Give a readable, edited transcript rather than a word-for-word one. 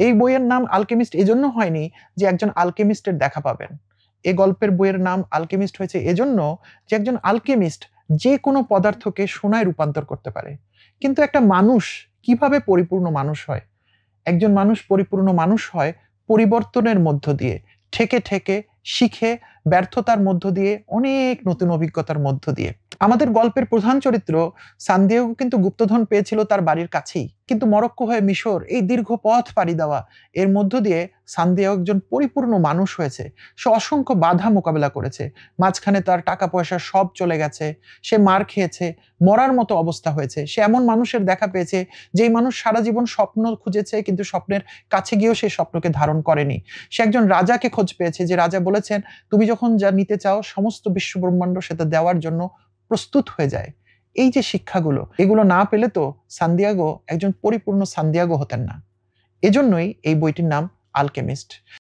এই বইয়ের নাম আলকেমিস্ট এজন্য হয়নি যে একজন আলকেমিস্টের দেখা পাবেন। এই গল্পের বইয়ের নাম আলকেমিস্ট হয়েছে এজন্য যে একজন আলকেমিস্ট যে কোনো পদার্থকে সোনায় রূপান্তর করতে পারে। কিন্তু একটা মানুষ কিভাবে পরিপূর্ণ মানুষ হয়? একজন মানুষ পরিপূর্ণ মানুষ হয় পরিবর্তনের মধ্য দিয়ে, ঠেকে ঠেকে, শিখে, ব্যর্থতার মধ্য দিয়ে, অনেক নতুন অভিজ্ঞতার মধ্য দিয়ে। আমাদের গল্পের প্রধান চরিত্র সান্দিয়াগো কিন্তু গুপ্তধন পেয়েছিল তার বাড়ির কাছেই, কিন্তু মরক্কো হয়ে মিশর, এই দীর্ঘ পথ পাড়ি দেওয়া, এর মধ্য দিয়ে সান্দিয়াগো একজন পরিপূর্ণ মানুষ হয়েছে। সে অসংখ্য বাধা মোকাবেলা করেছে, মাঝখানে তার টাকা পয়সা সব চলে গেছে, সে মার খেয়েছে, মরার মতো অবস্থা হয়েছে। সে এমন মানুষের দেখা পেয়েছে যেই মানুষ সারা জীবন স্বপ্ন খুঁজেছে, কিন্তু স্বপ্নের কাছে গিয়েও সেই স্বপ্নকে ধারণ করেনি। সে একজন রাজাকে খোঁজ পেয়েছে, যে রাজা বলেছেন তুমি যখন যা নিতে চাও সমস্ত বিশ্ব ব্রহ্মাণ্ড সেটা দেওয়ার জন্য প্রস্তুত হয়ে যায়। এই যে শিক্ষাগুলো, এগুলো না পেলে তো সান্দিয়াগো একজন পরিপূর্ণ সান্দিয়াগো হতেন না। এজন্যই এই বইটির নাম আলকেমিস্ট।